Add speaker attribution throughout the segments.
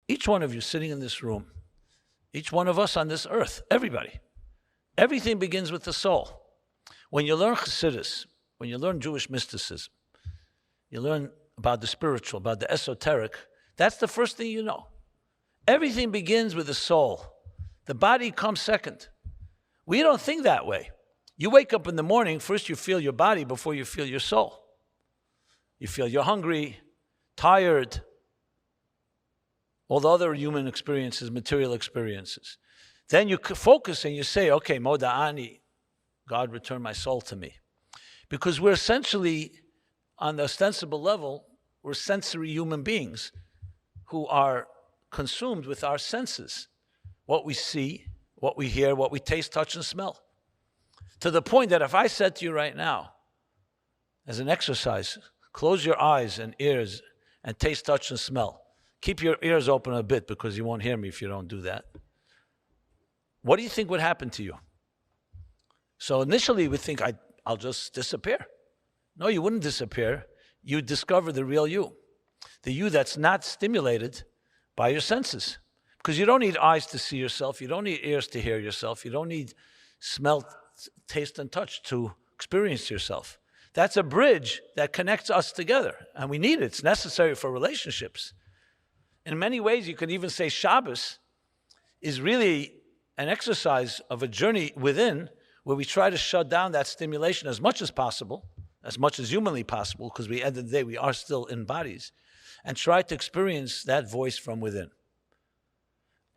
Speaker 1: each one of you sitting in this room, each one of us on this earth, everybody, everything begins with the soul. When you learn Chassidus, when you learn Jewish mysticism, you learn about the spiritual, about the esoteric, that's the first thing you know. Everything begins with the soul. The body comes second. We don't think that way. You wake up in the morning, first you feel your body before you feel your soul. You feel you're hungry, tired, all the other human experiences, material experiences. Then you focus and you say, okay, Moda'ani, God return my soul to me. Because we're essentially, on the ostensible level, we're sensory human beings who are consumed with our senses. What we see, what we hear, what we taste, touch, and smell. To the point that if I said to you right now, as an exercise, close your eyes and ears and taste, touch, and smell. Keep your ears open a bit because you won't hear me if you don't do that. What do you think would happen to you? So initially we think, I'll just disappear. No, you wouldn't disappear. You'd discover the real you. The you that's not stimulated by your senses. Because you don't need eyes to see yourself. You don't need ears to hear yourself. You don't need smell, taste, and touch to experience yourself. That's a bridge that connects us together. And we need it. It's necessary for relationships. In many ways, you could even say Shabbos is really an exercise of a journey within where we try to shut down that stimulation as much as possible, as much as humanly possible, because at the end of the day, we are still in bodies, and try to experience that voice from within.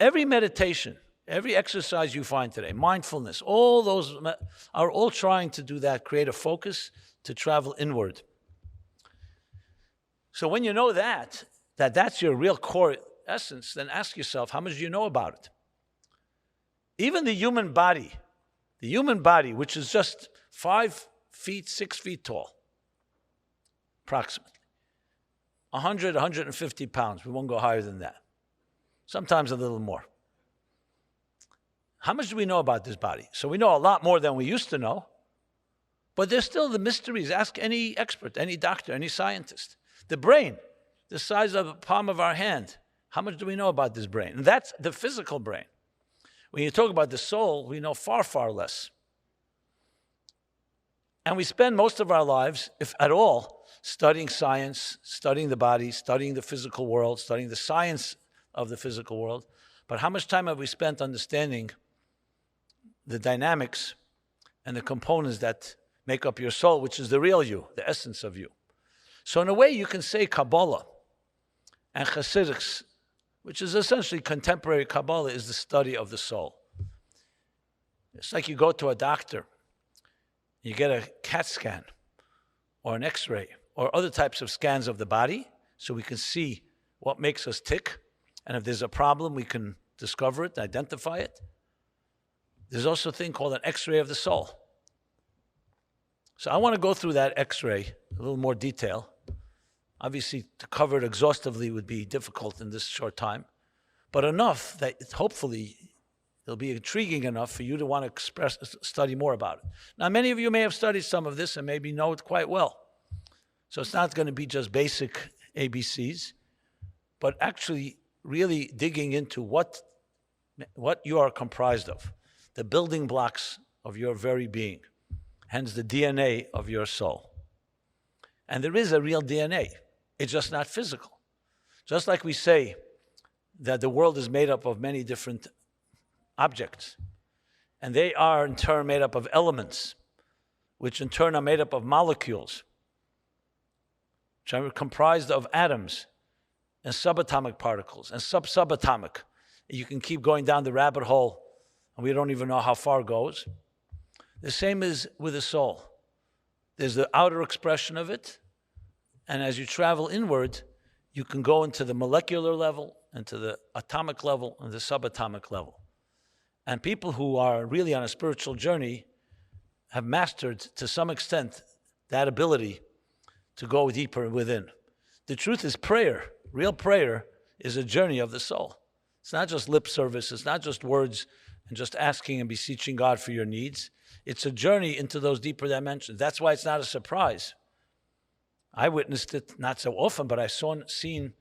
Speaker 1: Every meditation, every exercise you find today, mindfulness, all those are all trying to do that, create a focus to travel inward. So when you know that's your real core essence, then ask yourself, how much do you know about it? Even the human body, which is just 5 feet, 6 feet tall, approximately, 100, 150 pounds. We won't go higher than that. Sometimes a little more. How much do we know about this body? So we know a lot more than we used to know, but there's still the mysteries. Ask any expert, any doctor, any scientist. The brain, the size of the palm of our hand. How much do we know about this brain? And that's the physical brain. When you talk about the soul, we know far, far less. And we spend most of our lives, if at all, studying science, studying the body, studying the physical world, studying the science of the physical world. But how much time have we spent understanding the dynamics and the components that make up your soul, which is the real you, the essence of you? So in a way, you can say Kabbalah and Hasidus, which is essentially contemporary Kabbalah, is the study of the soul. It's like you go to a doctor, you get a CAT scan or an X-ray or other types of scans of the body so we can see what makes us tick. And if there's a problem, we can discover it, identify it. There's also a thing called an X-ray of the soul. So I want to go through that X-ray in a little more detail. Obviously, to cover it exhaustively would be difficult in this short time, but enough that hopefully it'll be intriguing enough for you to want to study more about it. Now, many of you may have studied some of this and maybe know it quite well. So it's not going to be just basic ABCs, but actually really digging into what you are comprised of, the building blocks of your very being, hence the DNA of your soul. And there is a real DNA. It's just not physical. Just like we say that the world is made up of many different objects, and they are in turn made up of elements, which in turn are made up of molecules, which are comprised of atoms and subatomic particles and sub-subatomic. You can keep going down the rabbit hole, and we don't even know how far it goes. The same is with the soul. There's the outer expression of it, and as you travel inward, you can go into the molecular level, into the atomic level, and the subatomic level. And people who are really on a spiritual journey have mastered, to some extent, that ability to go deeper within. The truth is prayer. Real prayer is a journey of the soul. It's not just lip service. It's not just words and just asking and beseeching God for your needs. It's a journey into those deeper dimensions. That's why it's not a surprise. I witnessed it not so often, but I've seen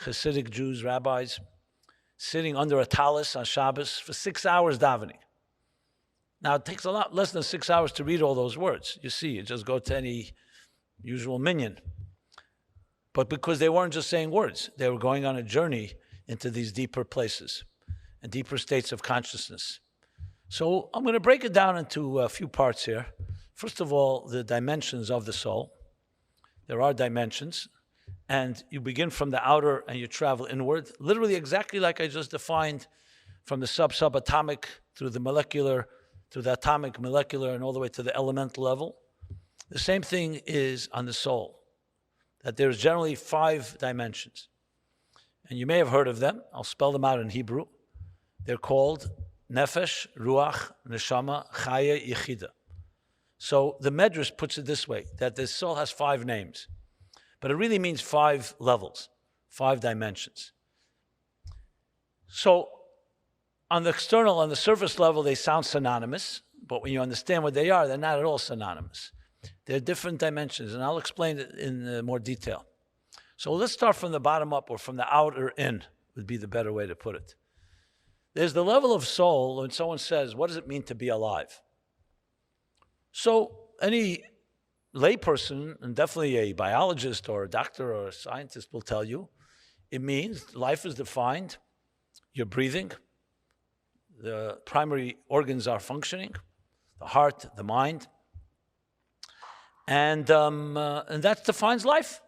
Speaker 1: Hasidic Jews, rabbis, sitting under a talus on Shabbos for 6 hours davening. Now, it takes a lot less than 6 hours to read all those words. You see, you just go to any usual minyan. But because they weren't just saying words, they were going on a journey into these deeper places and deeper states of consciousness. So I'm going to break it down into a few parts here. First of all, the dimensions of the soul. There are dimensions. And you begin from the outer and you travel inward, literally exactly like I just defined, from the subatomic through the molecular, through the atomic, molecular, and all the way to the elemental level. The same thing is on the soul, that there's generally 5 dimensions. And you may have heard of them. I'll spell them out in Hebrew. They're called Nefesh, Ruach, Neshama, Chaya, Yechida. So the Medrash puts it this way, that the soul has 5 names. But it really means 5 levels, 5 dimensions. So on the external, on the surface level, they sound synonymous. But when you understand what they are, they're not at all synonymous. They're different dimensions, and I'll explain it in more detail. So let's start from the bottom up, or from the outer in, would be the better way to put it. There's the level of soul when someone says, what does it mean to be alive? So any layperson, and definitely a biologist or a doctor or a scientist will tell you, it means life is defined, you're breathing, the primary organs are functioning, the heart, the mind, and that defines life.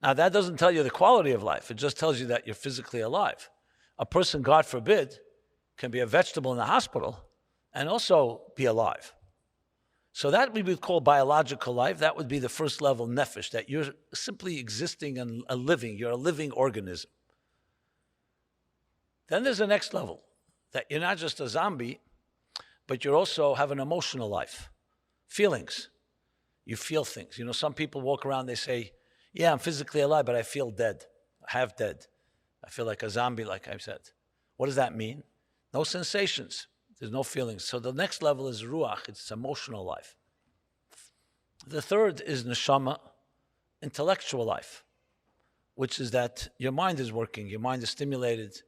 Speaker 1: Now, that doesn't tell you the quality of life. It just tells you that you're physically alive. A person, God forbid, can be a vegetable in the hospital and also be alive. So that we would call biological life. That would be the first level, nefesh, that you're simply existing and living. You're a living organism. Then there's the next level, that you're not just a zombie, but you also have an emotional life. Feelings. You feel things. You know, some people walk around, they say, yeah, I'm physically alive, but I feel dead, half dead. I feel like a zombie, like I said. What does that mean? No sensations. There's no feelings. So the next level is ruach. It's emotional life. The third is neshama, intellectual life, which is that your mind is working. Your mind is stimulated.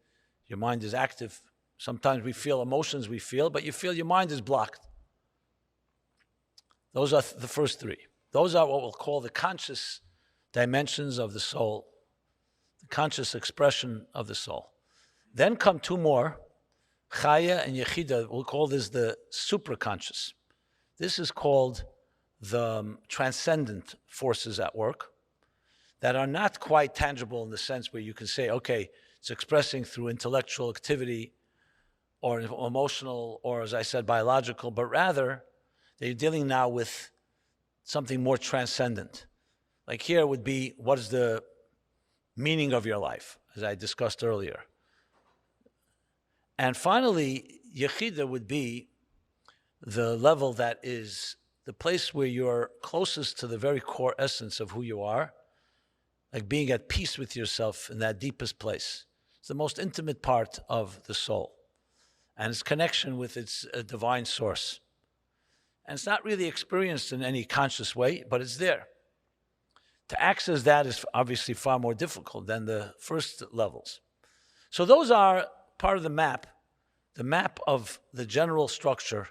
Speaker 1: Your mind is active. Sometimes we feel emotions we feel, but you feel your mind is blocked. Those are the first 3. Those are what we'll call the conscious dimensions of the soul, the conscious expression of the soul. Then come 2 more, Chaya and Yechida. We'll call this the supraconscious. This is called the transcendent forces at work that are not quite tangible in the sense where you can say, okay, it's expressing through intellectual activity or emotional or, as I said, biological, but rather they're dealing now with something more transcendent. Like here would be, what is the meaning of your life, as I discussed earlier. And finally, Yechida would be the level that is the place where you're closest to the very core essence of who you are, like being at peace with yourself in that deepest place. It's the most intimate part of the soul and its connection with its divine source. And it's not really experienced in any conscious way, but it's there. To access that is obviously far more difficult than the first levels. So those are part of the map of the general structure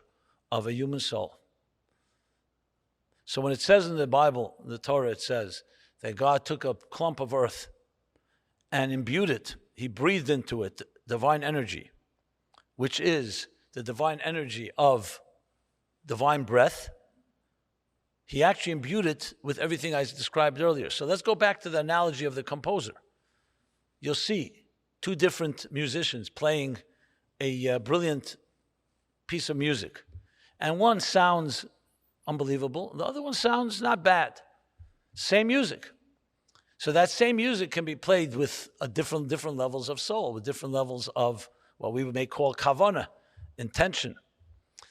Speaker 1: of a human soul. So when it says in the Bible, in the Torah, it says that God took a clump of earth and imbued it. He breathed into it divine energy, which is the divine energy of divine breath. He actually imbued it with everything I described earlier. So let's go back to the analogy of the composer. You'll see 2 different musicians playing a brilliant piece of music. And one sounds unbelievable. The other one sounds not bad. Same music. So that same music can be played with different levels of soul, with different levels of what we may call kavanah, intention.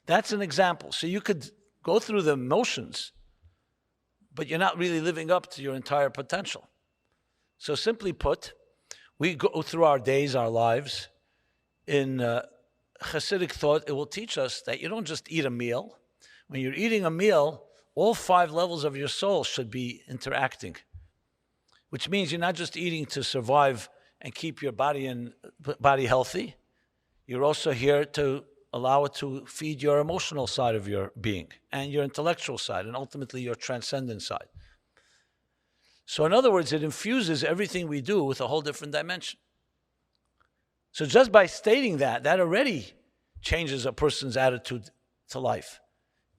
Speaker 1: That's an example. So you could go through the motions, but you're not really living up to your entire potential. So simply put, we go through our days, our lives. In Hasidic thought, it will teach us that you don't just eat a meal. When you're eating a meal, all 5 levels of your soul should be interacting, which means you're not just eating to survive and keep your body healthy. You're also here to allow it to feed your emotional side of your being and your intellectual side and ultimately your transcendent side. So in other words, it infuses everything we do with a whole different dimension. So just by stating that already changes a person's attitude to life.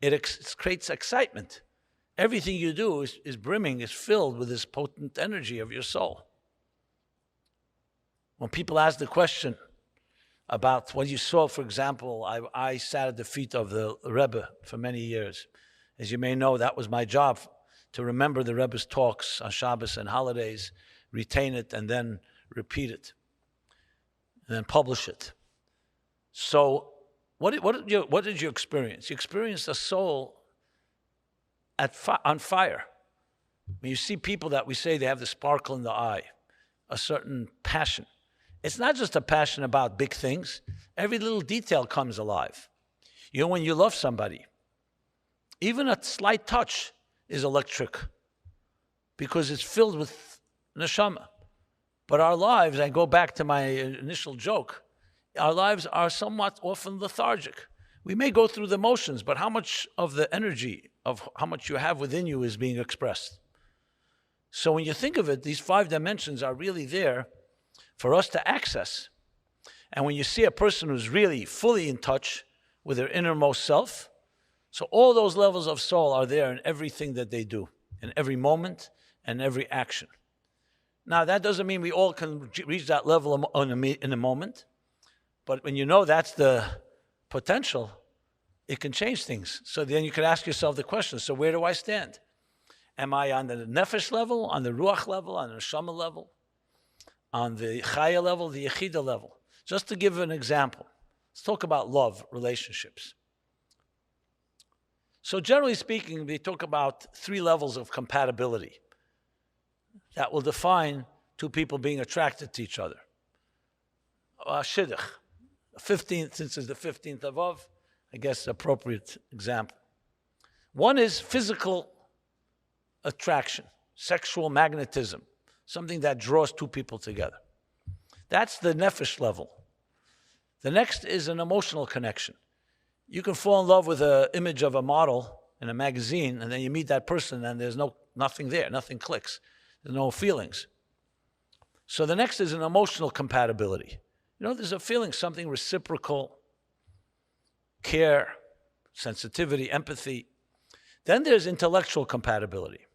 Speaker 1: It creates excitement. Everything you do is brimming, is filled with this potent energy of your soul. When people ask the question about what you saw, for example, I sat at the feet of the Rebbe for many years. As you may know, that was my job, to remember the Rebbe's talks on Shabbos and holidays, retain it, and then repeat it, and then publish it. So what did you experience? You experienced a soul on fire. When you see people that we say they have the sparkle in the eye, a certain passion. It's not just a passion about big things. Every little detail comes alive. You know, when you love somebody, even a slight touch is electric because it's filled with neshama. But our lives, I go back to my initial joke, our lives are somewhat often lethargic. We may go through the motions, but how much of the energy of how much you have within you is being expressed? So when you think of it, these 5 dimensions are really there for us to access. And when you see a person who's really fully in touch with their innermost self, so all those levels of soul are there in everything that they do, in every moment and every action. Now, that doesn't mean we all can reach that level in a moment, but when you know that's the potential, it can change things. So then you can ask yourself the question, so where do I stand? Am I on the nefesh level, on the ruach level, on the neshama level, on the chaya level, the yechida level? Just to give an example, let's talk about love, relationships. So generally speaking, we talk about 3 levels of compatibility that will define 2 people being attracted to each other. Shidduch, 15th, since it's the 15th of Av, I guess appropriate example. One is physical attraction, sexual magnetism, something that draws 2 people together. That's the nefesh level. The next is an emotional connection. You can fall in love with an image of a model in a magazine, and then you meet that person, and there's nothing there, nothing clicks. There's no feelings. So the next is an emotional compatibility. You know, there's a feeling, something reciprocal, care, sensitivity, empathy. Then there's intellectual compatibility.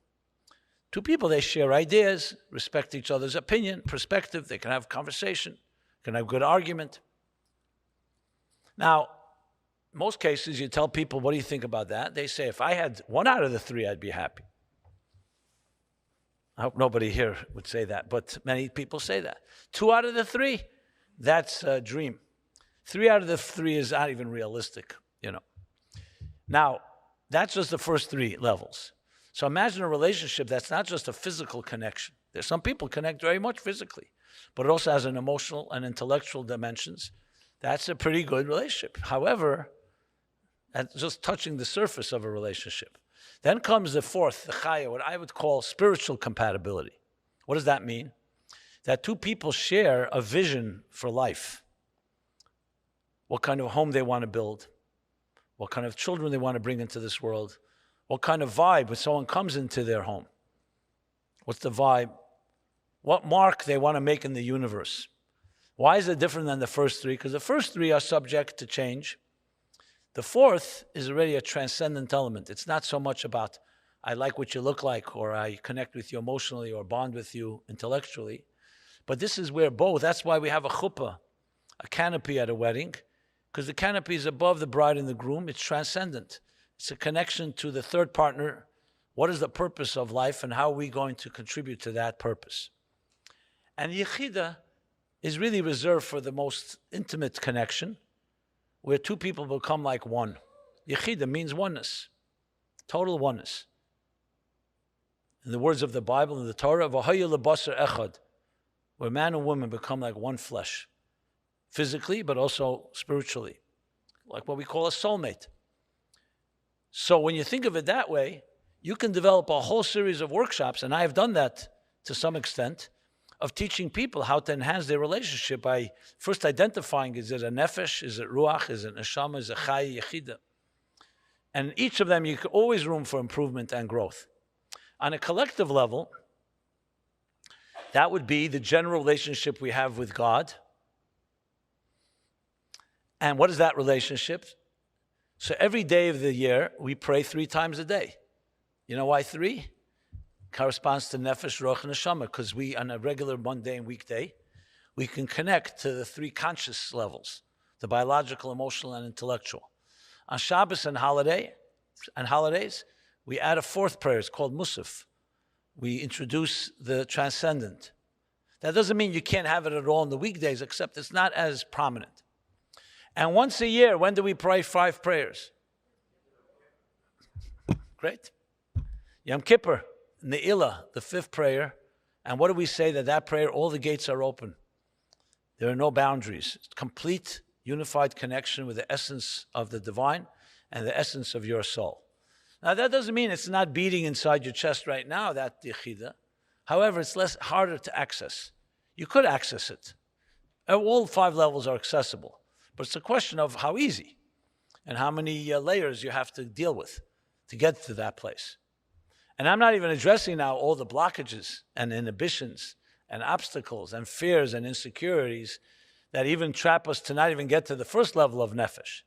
Speaker 1: 2 people, they share ideas, respect each other's opinion, perspective, they can have conversation, can have good argument. Now, in most cases, you tell people, what do you think about that? They say, if I had 1 out of the 3, I'd be happy. I hope nobody here would say that, but many people say that. 2 out of the 3, that's a dream. 3 out of the 3 is not even realistic, you know. Now, that's just the first 3 levels. So imagine a relationship that's not just a physical connection. There's some people connect very much physically, but it also has an emotional and intellectual dimensions. That's a pretty good relationship. However, that's just touching the surface of a relationship. Then comes the 4th, the chaya, what I would call spiritual compatibility. What does that mean? That 2 people share a vision for life. What kind of home they want to build, what kind of children they want to bring into this world, what kind of vibe when someone comes into their home. What's the vibe? What mark they want to make in the universe. Why is it different than the first 3? Because the first 3 are subject to change. The 4th is already a transcendent element. It's not so much about, I like what you look like, or I connect with you emotionally, or bond with you intellectually. But this is where both, that's why we have a chuppah, a canopy at a wedding, because the canopy is above the bride and the groom. It's transcendent. It's a connection to the third partner. What is the purpose of life, and how are we going to contribute to that purpose? And Yechida is really reserved for the most intimate connection, where 2 people become like one. Yechida means oneness, total oneness. In the words of the Bible and the Torah, v'haya lebasar echad, where man and woman become like one flesh, physically but also spiritually, like what we call a soulmate. So when you think of it that way, you can develop a whole series of workshops, and I have done that to some extent, of teaching people how to enhance their relationship by first identifying, is it a nefesh, is it ruach, is it neshama, is it chay, yechida? And each of them, you can always room for improvement and growth. On a collective level, that would be the general relationship we have with God. And what is that relationship? So every day of the year, we pray 3 times a day. You know why 3? Corresponds to nefesh, ruach, and neshama, because we, on a regular mundane weekday, we can connect to the 3 conscious levels, the biological, emotional, and intellectual. On Shabbos and holidays, we add a 4th prayer. It's called Musaf. We introduce the transcendent. That doesn't mean you can't have it at all in the weekdays, except it's not as prominent. And once a year, when do we pray 5 prayers? Great. Yom Kippur, Ne'ilah, the 5th prayer. And what do we say? That prayer, all the gates are open. There are no boundaries. It's complete, unified connection with the essence of the divine and the essence of your soul. Now, that doesn't mean it's not beating inside your chest right now, that yechida. However, it's harder to access. You could access it. All 5 levels are accessible. But it's a question of how easy and how many layers you have to deal with to get to that place. And I'm not even addressing now all the blockages and inhibitions and obstacles and fears and insecurities that even trap us to not even get to the first level of nefesh.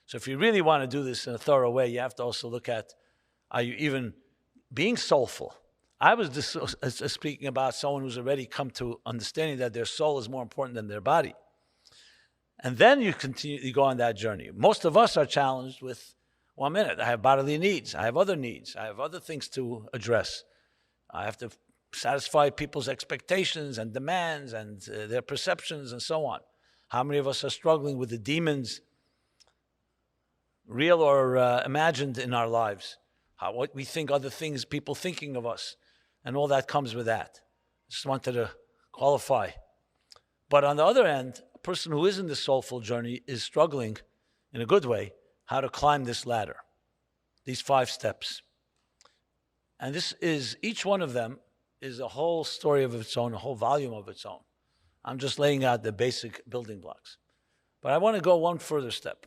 Speaker 1: So if you really want to do this in a thorough way, you have to also look at, are you even being soulful? I was speaking about someone who's already come to understanding that their soul is more important than their body. And then you go on that journey. Most of us are challenged with, 1 minute, I have bodily needs, I have other needs, I have other things to address. I have to satisfy people's expectations and demands and their perceptions and so on. How many of us are struggling with the demons, real or imagined, in our lives? What we think, other things, people thinking of us, and all that comes with that. Just wanted to qualify. But on the other end, a person who is in the soulful journey is struggling, in a good way, how to climb this ladder, these 5 steps. And each one of them is a whole story of its own, a whole volume of its own. I'm just laying out the basic building blocks. But I want to go one further step.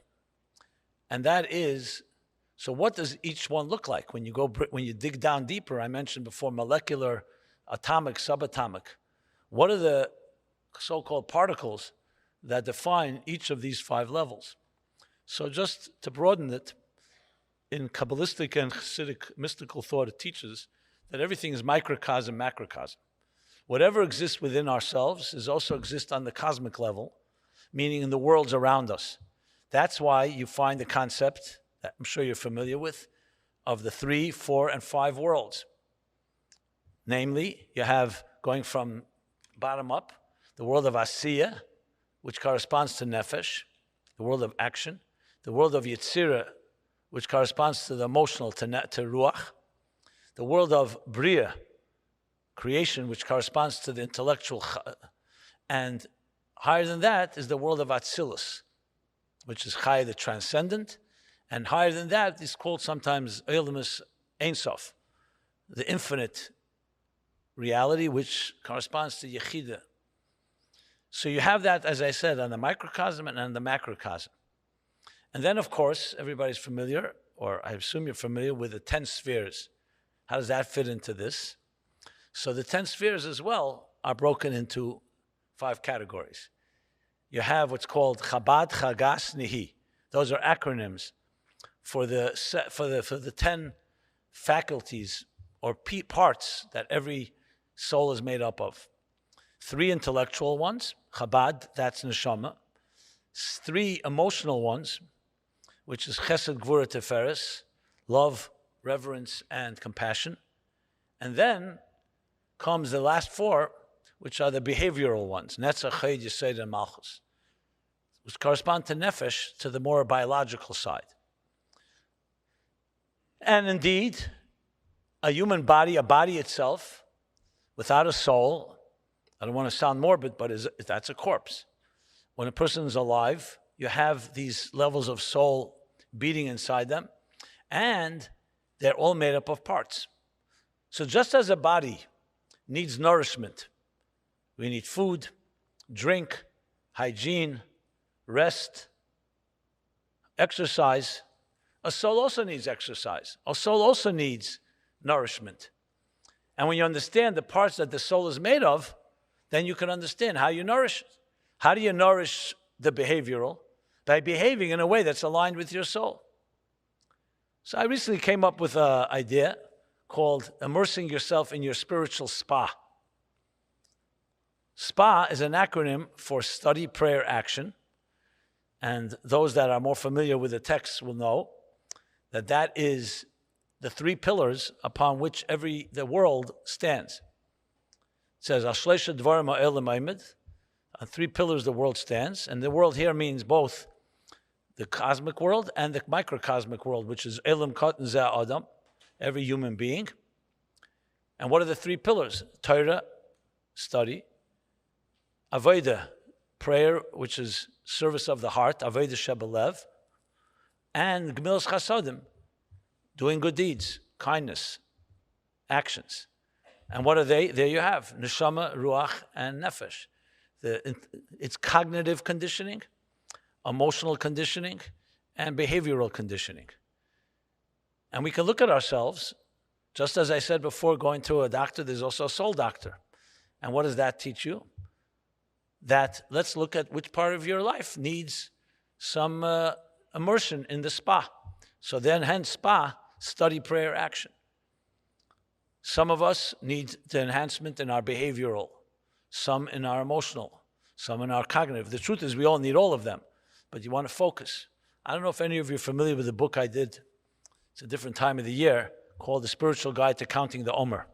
Speaker 1: And that is, so what does each one look like? When you dig down deeper, I mentioned before molecular, atomic, subatomic. What are the so-called particles that define each of these 5 levels? So just to broaden it, in Kabbalistic and Hasidic mystical thought, it teaches that everything is microcosm, macrocosm. Whatever exists within ourselves is also exists on the cosmic level, meaning in the worlds around us. That's why you find the concept that I'm sure you're familiar with of the 3, 4, and 5 worlds. Namely, you have, going from bottom up, the world of Asiya, which corresponds to Nefesh, the world of action, the world of Yetzirah, which corresponds to the emotional, to Ruach, the world of Bria, creation, which corresponds to the intellectual, and higher than that is the world of Atzilus, which is Chai, the transcendent, and higher than that is called sometimes Eilamus Ein Sof, the infinite reality, which corresponds to Yechida. So you have that, as I said, on the microcosm and on the macrocosm. And then, of course, everybody's familiar, or I assume you're familiar with the 10 spheres. How does that fit into this? So the 10 spheres as well are broken into 5 categories. You have what's called Chabad, Chagas, Nihi. Those are acronyms for the 10 faculties or parts that every soul is made up of. 3 intellectual ones, Chabad, that's Neshama. 3 emotional ones, which is Chesed, Gvura, Tiferes, love, reverence, and compassion. And then comes the last 4, which are the behavioral ones, Netzach, Chayid, Yesod, and Malchus, which correspond to Nefesh, to the more biological side. And indeed, a human body, a body itself, without a soul, I don't want to sound morbid, but that's a corpse. When a person is alive, you have these levels of soul beating inside them, and they're all made up of parts. So just as a body needs nourishment We need food, drink, hygiene, rest, exercise. A soul also needs exercise. A soul also needs nourishment. And when you understand the parts that the soul is made of, then you can understand how you nourish it. How do you nourish the behavioral? By behaving in a way that's aligned with your soul. So I recently came up with an idea called immersing yourself in your spiritual spa. SPA is an acronym for study, prayer, action. And those that are more familiar with the text will know that that is the three pillars upon which the world stands. It says, Ashleisha Dvarim Ha'elam Ha'imid. On three pillars the world stands. And the world here means both the cosmic world and the microcosmic world, which is Elam Katan Zeh Adam, every human being. And what are the three pillars? Torah, study. Avodah, prayer, which is service of the heart, Avodah Shebelev. And Gemilas Chasadim, doing good deeds, kindness, actions. And what are they? There you have, Neshama, Ruach, and Nefesh. It's cognitive conditioning, emotional conditioning, and behavioral conditioning. And we can look at ourselves, just as I said before, going to a doctor, there's also a soul doctor. And what does that teach you? That let's look at which part of your life needs some immersion in the spa. So then, hence spa, study, prayer, action. Some of us need the enhancement in our behavioral, some in our emotional, some in our cognitive. The truth is we all need all of them, but you want to focus. I don't know if any of you are familiar with the book I did. It's a different time of the year, called The Spiritual Guide to Counting the Omer.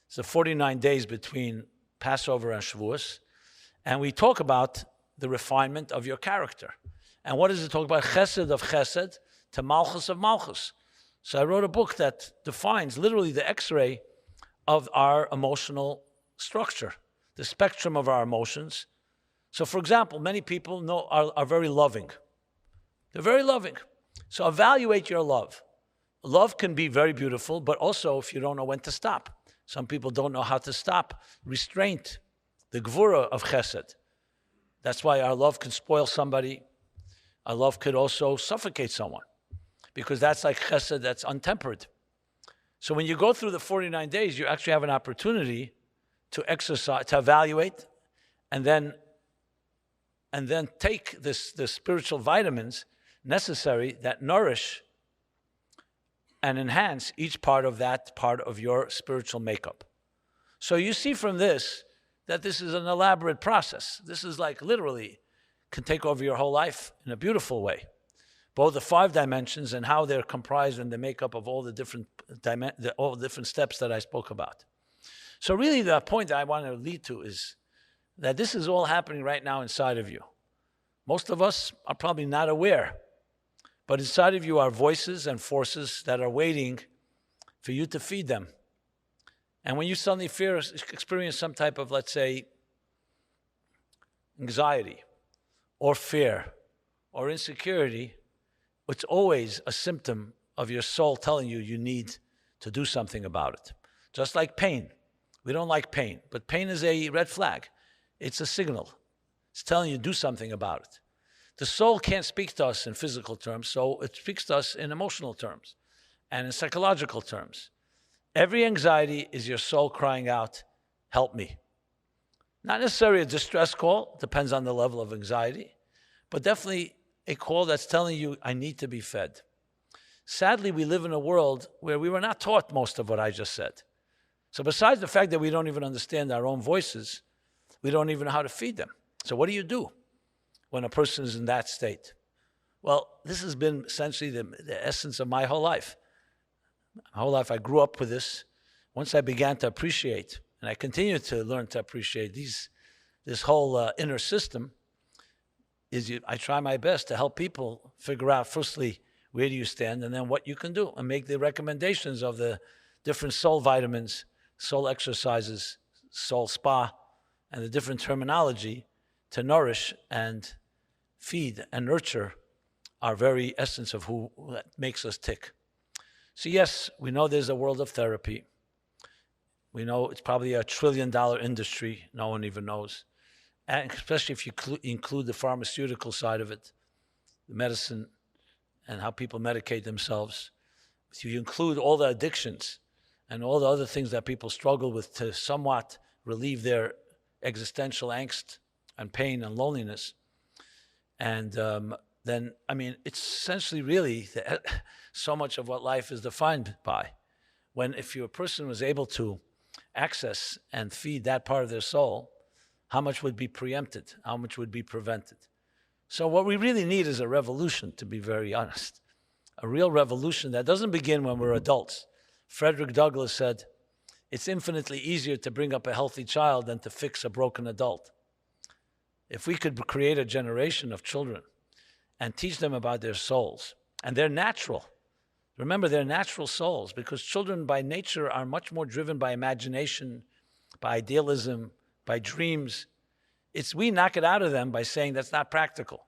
Speaker 1: It's the 49 days between Passover and Shavuos. And we talk about the refinement of your character. And what does it talk about? Chesed of chesed to malchus of malchus. So I wrote a book that defines literally the x-ray of our emotional structure, the spectrum of our emotions. So for example, many people are very loving. They're very loving. So evaluate your love. Love can be very beautiful, but also if you don't know when to stop. Some people don't know how to stop. Restraint, the gvura of chesed. That's why our love can spoil somebody. Our love could also suffocate someone, because that's like chesed that's untempered. So when you go through the 49 days, you actually have an opportunity to exercise, to evaluate, and then take the spiritual vitamins necessary that nourish and enhance each part of that part of your spiritual makeup. So you see from this that this is an elaborate process. This is like literally can take over your whole life in a beautiful way. Both the 5 dimensions and how they're comprised in the makeup of all the different steps that I spoke about. So really the point that I want to lead to is that this is all happening right now inside of you. Most of us are probably not aware, but inside of you are voices and forces that are waiting for you to feed them. And when you suddenly experience some type of, let's say, anxiety or fear or insecurity, it's always a symptom of your soul telling you you need to do something about it. Just like pain. We don't like pain, but pain is a red flag. It's a signal. It's telling you do something about it. The soul can't speak to us in physical terms, so it speaks to us in emotional terms and in psychological terms. Every anxiety is your soul crying out, help me. Not necessarily a distress call, depends on the level of anxiety, but definitely a call that's telling you, I need to be fed. Sadly, we live in a world where we were not taught most of what I just said. So besides the fact that we don't even understand our own voices, we don't even know how to feed them. So what do you do when a person is in that state? Well, this has been essentially the essence of my whole life. My whole life I grew up with this. Once I began to appreciate, and I continue to learn to appreciate this whole inner system, I try my best to help people figure out, firstly, where do you stand, and then what you can do, and make the recommendations of the different soul vitamins, soul exercises, soul spa, and the different terminology to nourish and feed and nurture our very essence of who makes us tick. So yes, we know there's a world of therapy. We know it's probably $1 trillion industry. No one even knows. And especially if you include the pharmaceutical side of it, the medicine and how people medicate themselves. If you include all the addictions and all the other things that people struggle with to somewhat relieve their existential angst and pain and loneliness. And then, I mean, it's essentially really so much of what life is defined by. When if a person was able to access and feed that part of their soul, how much would be preempted? How much would be prevented? So what we really need is a revolution, to be very honest. A real revolution that doesn't begin when we're adults. Frederick Douglass said, it's infinitely easier to bring up a healthy child than to fix a broken adult. If we could create a generation of children and teach them about their souls, and they're natural. Remember, they're natural souls, because children by nature are much more driven by imagination, by idealism, by dreams. We knock it out of them by saying that's not practical.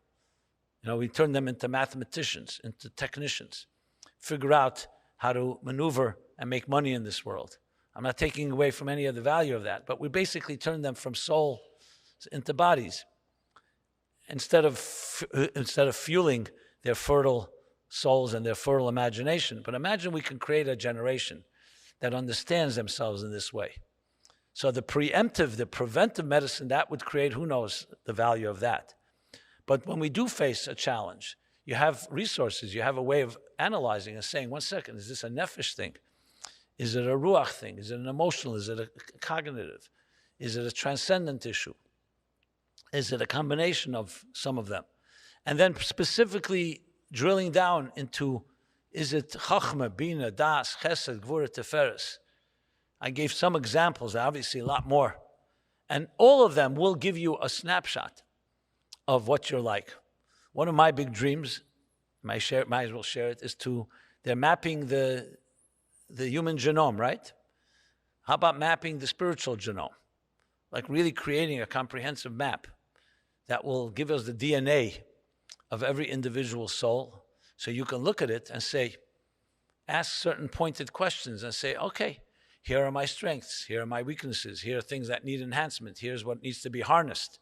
Speaker 1: We turn them into mathematicians, into technicians, figure out how to maneuver and make money in this world. I'm not taking away from any of the value of that, but we basically turn them from soul into bodies instead of fueling their fertile souls and their fertile imagination. But imagine we can create a generation that understands themselves in this way. So the preventive medicine, that would create, who knows the value of that. But when we do face a challenge, you have resources, you have a way of analyzing and saying, 1 second, is this a nephesh thing? Is it a ruach thing? Is it an emotional? Is it a cognitive? Is it a transcendent issue? Is it a combination of some of them? And then specifically drilling down into, is it chachma, bina, das, chesed, gvura, teferes? I gave some examples, obviously a lot more. And all of them will give you a snapshot of what you're like. One of my big dreams, might as well share it, is they're mapping the human genome, right? How about mapping the spiritual genome? Like really creating a comprehensive map that will give us the DNA of every individual soul, so you can look at it and say, ask certain pointed questions and say, okay, here are my strengths, here are my weaknesses, here are things that need enhancement, here's what needs to be harnessed.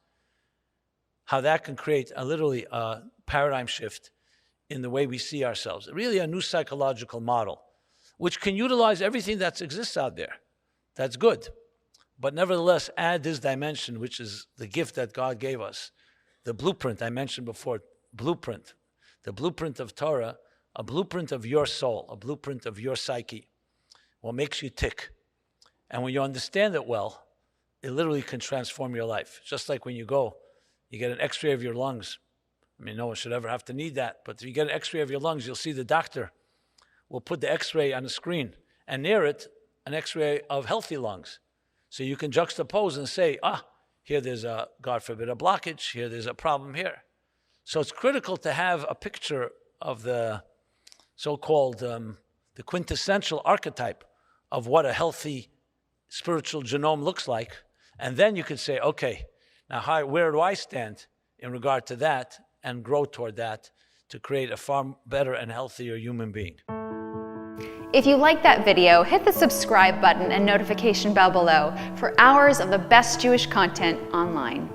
Speaker 1: How that can create literally a paradigm shift in the way we see ourselves. Really a new psychological model, which can utilize everything that exists out there. That's good. But nevertheless, add this dimension, which is the gift that God gave us. The blueprint I mentioned before, blueprint. The blueprint of Torah, a blueprint of your soul, a blueprint of your psyche. What makes you tick. And when you understand it well, it literally can transform your life. Just like when you get an x-ray of your lungs. I mean, no one should ever have to need that. But if you get an x-ray of your lungs, you'll see the doctor will put the x-ray on the screen. And near it, an x-ray of healthy lungs. So you can juxtapose and say, here there's a, God forbid, a blockage. Here there's a problem here. So it's critical to have a picture of the so-called, the quintessential archetype of what a healthy spiritual genome looks like. And then you could say, okay, now where do I stand in regard to that and grow toward that to create a far better and healthier human being.
Speaker 2: If you like that video, hit the subscribe button and notification bell below for hours of the best Jewish content online.